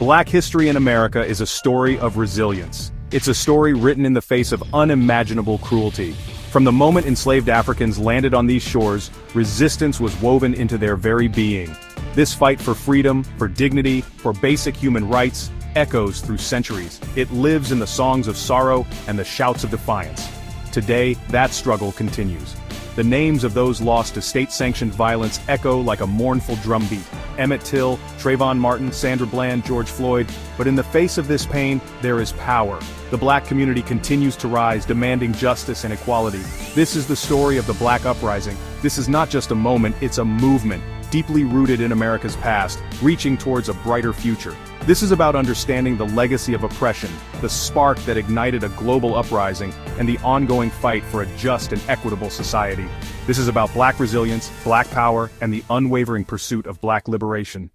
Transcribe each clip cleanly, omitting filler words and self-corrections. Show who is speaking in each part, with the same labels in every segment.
Speaker 1: Black history in America is a story of resilience. It's a story written in the face of unimaginable cruelty. From the moment enslaved Africans landed on these shores, resistance was woven into their very being. This fight for freedom, for dignity, for basic human rights, echoes through centuries. It lives in the songs of sorrow and the shouts of defiance. Today, that struggle continues. The names of those lost to state-sanctioned violence echo like a mournful drumbeat. Emmett Till, Trayvon Martin, Sandra Bland, George Floyd. But in the face of this pain, there is power. The Black community continues to rise, demanding justice and equality. This is the story of the Black Uprising. This is not just a moment, it's a movement, deeply rooted in America's past, reaching towards a brighter future. This is about understanding the legacy of oppression, the spark that ignited a global uprising, and the ongoing fight for a just and equitable society. This is about Black resilience, Black power, and the unwavering pursuit of Black liberation.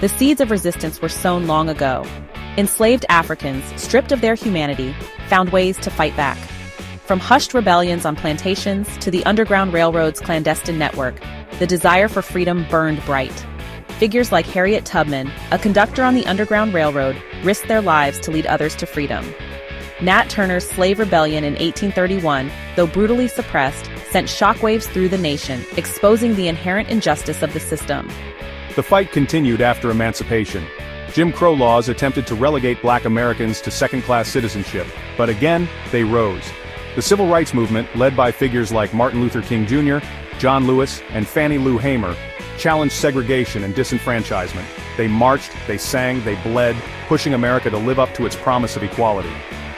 Speaker 2: The seeds of resistance were sown long ago. Enslaved Africans, stripped of their humanity, found ways to fight back. From hushed rebellions on plantations to the Underground Railroad's clandestine network, the desire for freedom burned bright. Figures like Harriet Tubman, a conductor on the Underground Railroad, risked their lives to lead others to freedom. Nat Turner's slave rebellion in 1831, though brutally suppressed, sent shockwaves through the nation, exposing the inherent injustice of the system.
Speaker 1: The fight continued after emancipation. Jim Crow laws attempted to relegate Black Americans to second-class citizenship, but again, they rose. The civil rights movement, led by figures like Martin Luther King Jr., John Lewis, and Fannie Lou Hamer, challenged segregation and disenfranchisement. They marched, they sang, they bled, pushing America to live up to its promise of equality.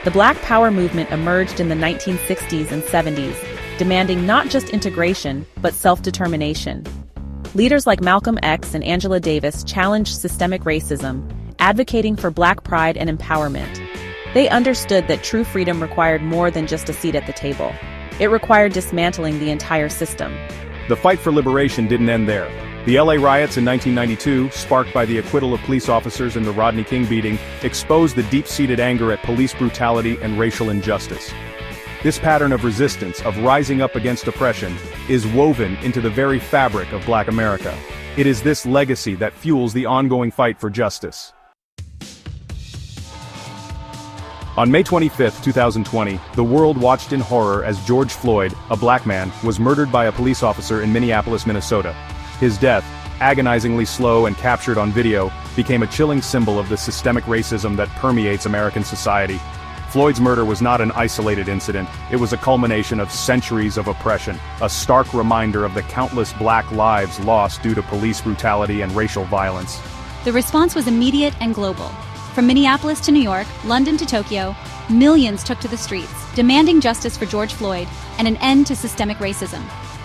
Speaker 2: The Black Power movement emerged in the 1960s and 70s, demanding not just integration, but self-determination. Leaders like Malcolm X and Angela Davis challenged systemic racism, advocating for Black pride and empowerment. They understood that true freedom required more than just a seat at the table. It required dismantling the entire system.
Speaker 1: The fight for liberation didn't end there. The LA riots in 1992, sparked by the acquittal of police officers in the Rodney King beating, exposed the deep-seated anger at police brutality and racial injustice. This pattern of resistance, of rising up against oppression, is woven into the very fabric of Black America. It is this legacy that fuels the ongoing fight for justice. On May 25, 2020, the world watched in horror as George Floyd, a Black man, was murdered by a police officer in Minneapolis, Minnesota. His death, agonizingly slow and captured on video, became a chilling symbol of the systemic racism that permeates American society. Floyd's murder was not an isolated incident, it was a culmination of centuries of oppression, a stark reminder of the countless Black lives lost due to police brutality and racial violence.
Speaker 3: The response was immediate and global. From Minneapolis to New York, London to Tokyo, millions took to the streets, demanding justice for George Floyd and an end to systemic racism.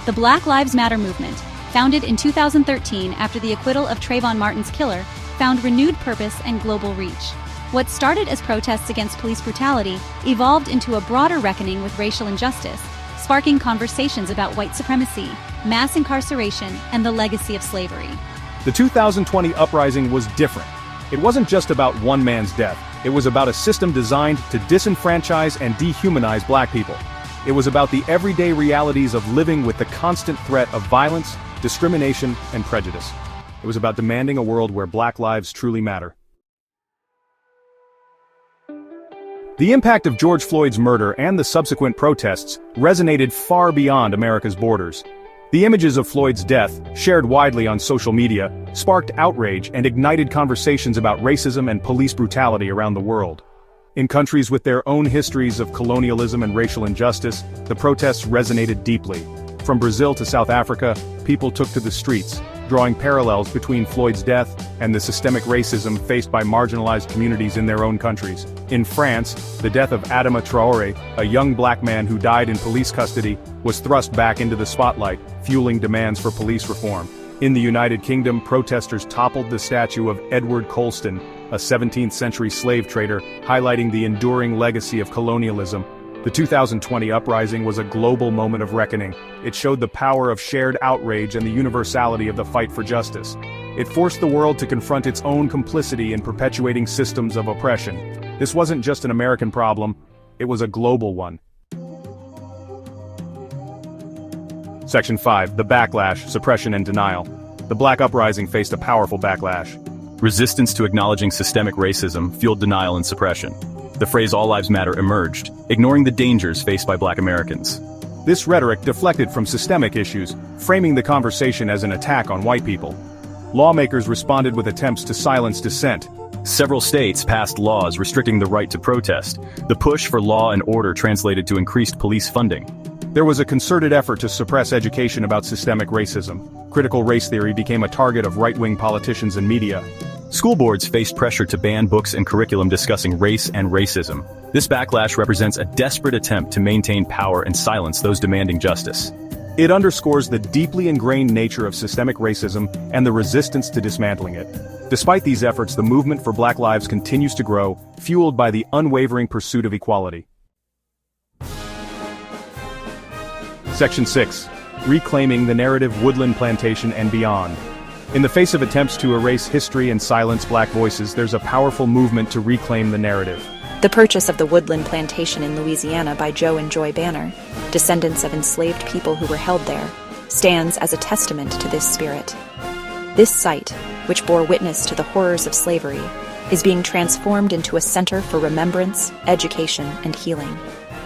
Speaker 3: The Black Lives Matter movement, founded in 2013 after the acquittal of Trayvon Martin's killer, found renewed purpose and global reach. What started as protests against police brutality evolved into a broader reckoning with racial injustice, sparking conversations about white supremacy, mass incarceration, and the legacy of slavery.
Speaker 1: The 2020 uprising was different. It wasn't just about one man's death, it was about a system designed to disenfranchise and dehumanize Black people. It was about the everyday realities of living with the constant threat of violence, discrimination, and prejudice. It was about demanding a world where Black lives truly matter. The impact of George Floyd's murder and the subsequent protests resonated far beyond America's borders. The images of Floyd's death, shared widely on social media, sparked outrage and ignited conversations about racism and police brutality around the world. In countries with their own histories of colonialism and racial injustice, the protests resonated deeply. From Brazil to South Africa, people took to the streets, drawing parallels between Floyd's death and the systemic racism faced by marginalized communities in their own countries. In France, the death of Adama Traoré, a young Black man who died in police custody, was thrust back into the spotlight, fueling demands for police reform. In the United Kingdom, protesters toppled the statue of Edward Colston, a 17th-century slave trader, highlighting the enduring legacy of colonialism. The 2020 uprising was a global moment of reckoning. It showed the power of shared outrage and the universality of the fight for justice. It forced the world to confront its own complicity in perpetuating systems of oppression. This wasn't just an American problem, it was a global one. Section 5. The backlash, suppression and denial. the Black Uprising faced a powerful backlash.
Speaker 4: Resistance to acknowledging systemic racism fueled denial and suppression. The phrase "all lives matter" emerged, ignoring the dangers faced by Black Americans.
Speaker 1: This rhetoric deflected from systemic issues, framing the conversation as an attack on white people. Lawmakers responded with attempts to silence dissent.
Speaker 4: Several states passed laws restricting the right to protest. The push for law and order translated to increased police funding.
Speaker 1: There was a concerted effort to suppress education about systemic racism. Critical race theory became a target of right-wing politicians and media.
Speaker 4: School boards faced pressure to ban books and curriculum discussing race and racism. This backlash represents a desperate attempt to maintain power and silence those demanding justice.
Speaker 1: It underscores the deeply ingrained nature of systemic racism and the resistance to dismantling it. Despite these efforts, the movement for Black lives continues to grow, fueled by the unwavering pursuit of equality. Section 6. Reclaiming the Narrative, Woodland Plantation and Beyond. In the face of attempts to erase history and silence Black voices, there's a powerful movement to reclaim the narrative.
Speaker 5: The purchase of the Woodland Plantation in Louisiana by Joe and Joy Banner, descendants of enslaved people who were held there, stands as a testament to this spirit. This site, which bore witness to the horrors of slavery, is being transformed into a center for remembrance, education, and healing.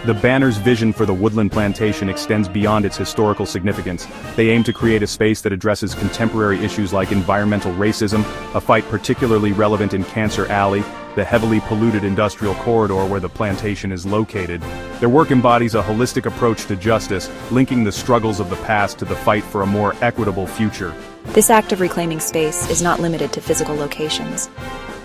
Speaker 1: The Banner's vision for the Woodland Plantation extends beyond its historical significance. They aim to create a space that addresses contemporary issues like environmental racism, a fight particularly relevant in Cancer Alley, the heavily polluted industrial corridor where the plantation is located. Their work embodies a holistic approach to justice, linking the struggles of the past to the fight for a more equitable future.
Speaker 5: This act of reclaiming space is not limited to physical locations.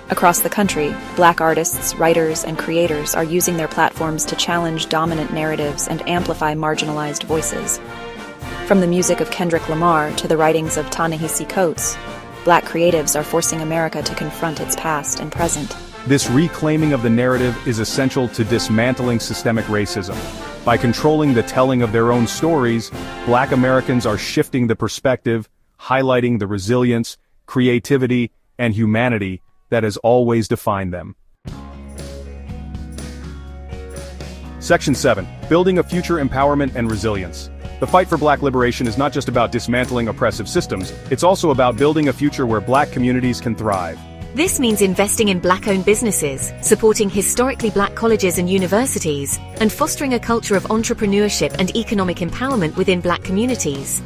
Speaker 5: Across the country, Black artists, writers, and creators are using their platforms to challenge dominant narratives and amplify marginalized voices. From the music of Kendrick Lamar to the writings of Ta-Nehisi Coates, Black creatives are forcing America to confront its past and present.
Speaker 1: This reclaiming of the narrative is essential to dismantling systemic racism. By controlling the telling of their own stories, Black Americans are shifting the perspective, highlighting the resilience, creativity, and humanity that has always defined them. Section 7. Building a Future, Empowerment and Resilience. The fight for Black liberation is not just about dismantling oppressive systems, it's also about building a future where Black communities can thrive.
Speaker 6: This means investing in Black-owned businesses, supporting historically Black colleges and universities, and fostering a culture of entrepreneurship and economic empowerment within Black communities.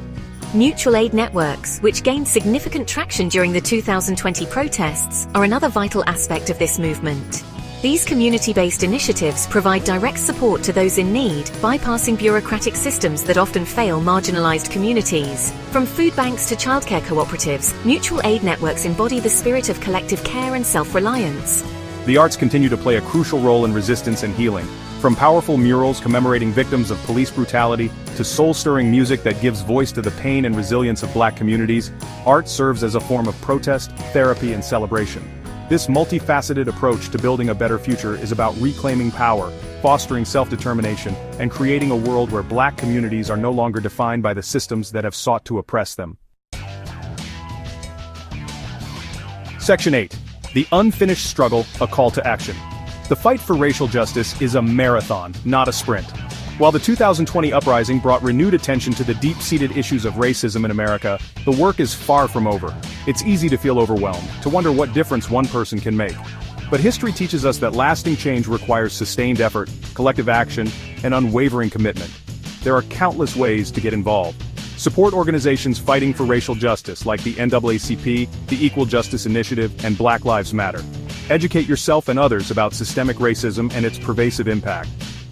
Speaker 6: Mutual aid networks, which gained significant traction during the 2020 protests, are another vital aspect of this movement. These community-based initiatives provide direct support to those in need, bypassing bureaucratic systems that often fail marginalized communities. From food banks to childcare cooperatives, mutual aid networks embody the spirit of collective care and self-reliance.
Speaker 1: The arts continue to play a crucial role in resistance and healing. From powerful murals commemorating victims of police brutality to soul-stirring music that gives voice to the pain and resilience of Black communities, art serves as a form of protest, therapy, and celebration. This multifaceted approach to building a better future is about reclaiming power, fostering self-determination, and creating a world where Black communities are no longer defined by the systems that have sought to oppress them. Section 8. The Unfinished Struggle, a Call to Action. The fight for racial justice is a marathon, not a sprint. While the 2020 uprising brought renewed attention to the deep-seated issues of racism in America, the work is far from over. It's easy to feel overwhelmed, to wonder what difference one person can make. But history teaches us that lasting change requires sustained effort, collective action, and unwavering commitment. There are countless ways to get involved. Support organizations fighting for racial justice like the NAACP, the Equal Justice Initiative, and Black Lives Matter. Educate yourself and others about systemic racism and its pervasive impact.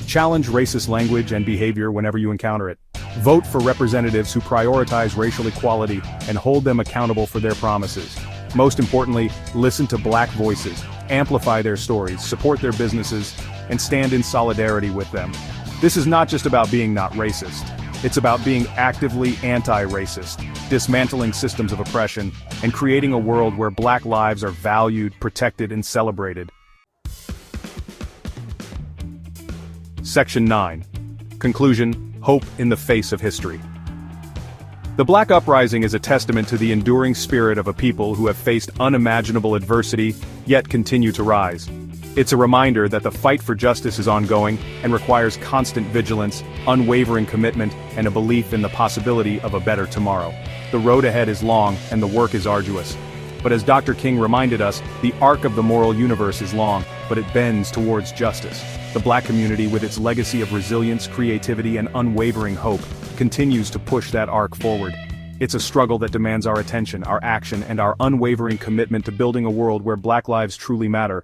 Speaker 1: Challenge racist language and behavior whenever you encounter it. Vote for representatives who prioritize racial equality and hold them accountable for their promises. Most importantly, listen to Black voices, amplify their stories, support their businesses, and stand in solidarity with them. This is not just about being not racist. It's about being actively anti-racist, dismantling systems of oppression, and creating a world where Black lives are valued, protected, and celebrated. Section 9. Conclusion: Hope in the Face of History. The Black Uprising is a testament to the enduring spirit of a people who have faced unimaginable adversity, yet continue to rise. It's a reminder that the fight for justice is ongoing and requires constant vigilance, unwavering commitment, and a belief in the possibility of a better tomorrow. The road ahead is long, and the work is arduous. But as Dr. King reminded us, the arc of the moral universe is long, but it bends towards justice. The Black community, with its legacy of resilience, creativity, and unwavering hope, continues to push that arc forward. It's a struggle that demands our attention, our action, and our unwavering commitment to building a world where Black lives truly matter,